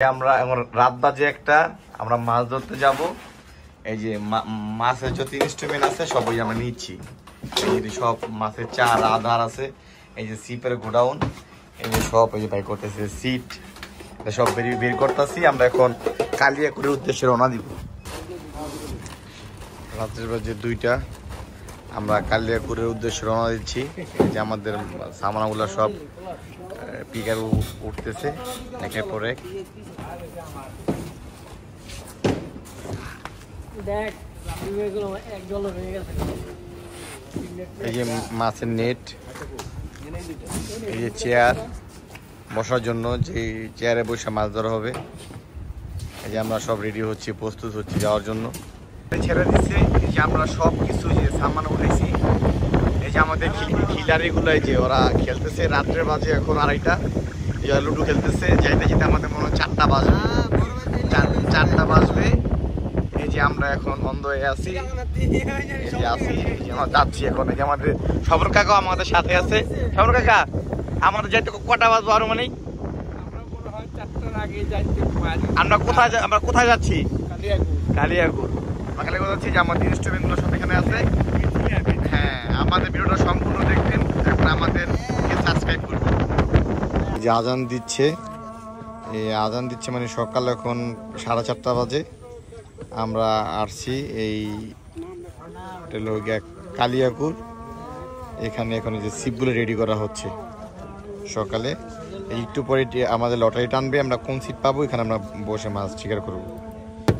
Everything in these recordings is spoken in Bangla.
আমরা এখন রাত বাজে একটা, আমরা মাছ ধরতে যাব। এই যে মাছের যত ইনস্ট্রুমেন্ট আছে সবই আমরা নিচ্ছি। এই যে সব মাছের চার আধার আছে, এই যে সিপের গোডাউন, এই যে সব এই যে ভাই করতেছে সিট, সব বের করতেছি। আমরা এখন কালিয়াকুড়ির উদ্দেশ্যে রওনা দিব। রাত্রের বাজে 2টা, আমরা কালিয়াকুড়ির উদ্দেশ্যে রওনা দিচ্ছি। এই যে আমাদের সামানাগুলো সব পিকার উঠতেছে একের পর এক। এই যে মাছের নেট, এই যে চেয়ার বসার জন্য, যে চেয়ারে বসে মাছ ধরা হবে। এই যে আমরা সব রেডি হচ্ছি, প্রস্তুত হচ্ছি যাওয়ার জন্য। ছেড়ে দিচ্ছে, এই যে আমরা সব কিছু যে সামান উঠাইছি। এই যে আমাদের খিলাড়িগুলো যে ওরা খেলতেছে, রাত্রের বাজে এখন 2:30, লুডো খেলতেছে। যাইতে যেতে আমাদের মনে হয় 4টা বাজবে, 4টা বাজবে। এই যে আমরা এখন বন্ধ হয়ে আছি, এই যে আছি, এই যে আমরা যাচ্ছি এখন। এই যে আমাদের সবর কাকা আমাদের সাথে আছে। সবর কাকা, আমাদের যাইতে কটা বাজবো আরো? মানে আমরা কোথায় যাচ্ছি? কালিয়াকুর। কালিয়াকুর যাচ্ছি, যে আমাদের ইনস্ট্রুমেন্ট গুলো সব এখানে আছে। হ্যাঁ, আমাদের ভিডিওটা সম্পূর্ণ দেখবেন, এখন আমাদের সাবস্ক্রাইব করবেন। যে আজান দিচ্ছে, এই আজান দিচ্ছে মানে সকাল এখন 4:30 বাজে। আমরা আসছি এই কালিয়াকুর। এখানে এখন যে সিপগুলো রেডি করা হচ্ছে সকালে। একটু পরে আমাদের লটারি টানবে, আমরা কোন সিট পাবো এখানে আমরা বসে মাছ শিকার করবো।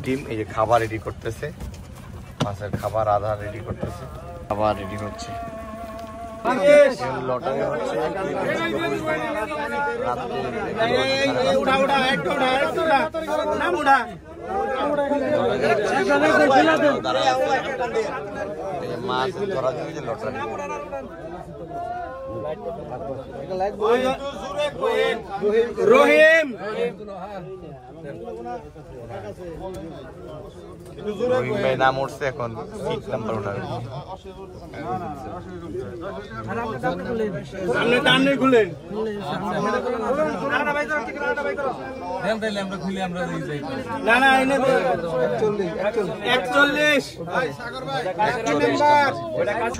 টিম এই যে খাবার রেডি করতেছে, মাছের খাবার আধা রেডি করতেছে, খাবার রেডি হচ্ছে। লটারি হচ্ছে মাছ ধরা যাবে, যে লটারি। রহিম ভাই নাম উঠছে, এখন সিট নাম্বার উঠাবে।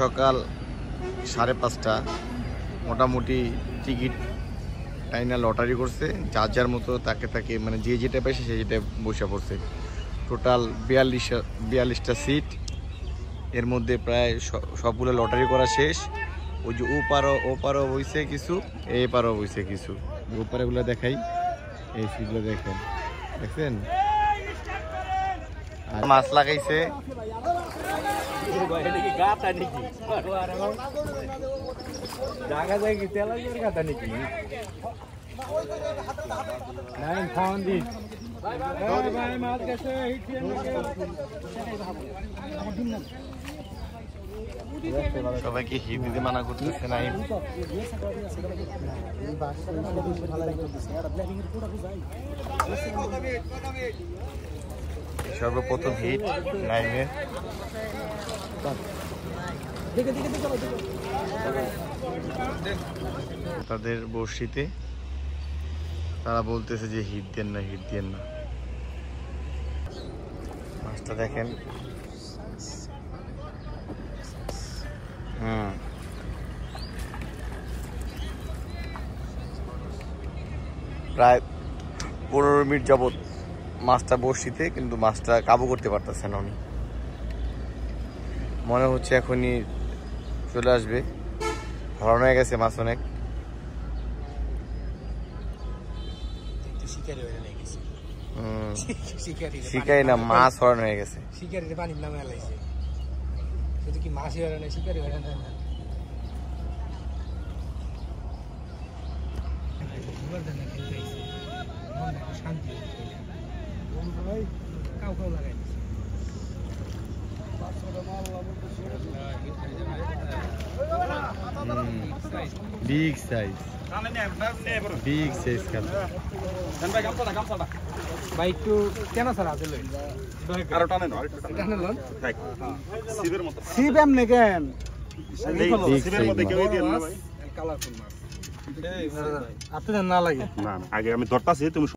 সকাল 5:30, মোটামুটি টিকিট টাইনা লটারি করছে, যার যার মতো তাকে মানে যে যেটা পাইছে সে যেটা বসে পড়ছে। টোটাল 42টা সিট, এর মধ্যে প্রায় সবগুলো লটারি করা শেষ। ওই যে ওপারও বইছে কিছু, এপারও বইছে কিছু। ওপারেগুলো দেখাই, এই সিটগুলো দেখেন, দেখছেন মাছ লাগাইছে। সবাইকে হিট দিতে মানা করতেছে না। সর্বপ্রথম হিট নাইমে, তাদের বর্ষিতে তারা বলতেছে যে হিট দেন না, হিট দেন না। মাছটা দেখেন, প্রায় 15 মিনিট যাবত মাছটা বর্ষিতে, কিন্তু মাছটা কাবু করতে পারতেছে না উনি। মনে হচ্ছে এখনই চলে আসবে, হরণ হয়ে গেছে মাছ অনেক। শিকারি না, মাছ হরণ হয়ে গেছে। শিকারির পানির নামে এলাইছে, শুধু কি মাছই হরণ, শিকারি হরণ হয় না। শান্তি কাউ কাউ লাগাই বিগ সাইজ, বিগ সাইজ কাল ভাই। একটু কেন স্যার আছে আরো টানে না, টানে লন সিবের মতো। সিব এমনে কেন সিবের মধ্যে কেউ দিন না ভাই, কালারফুল মাছ। এই আপনি না লাগে না, আগে আমি ধরতাছি, তুমি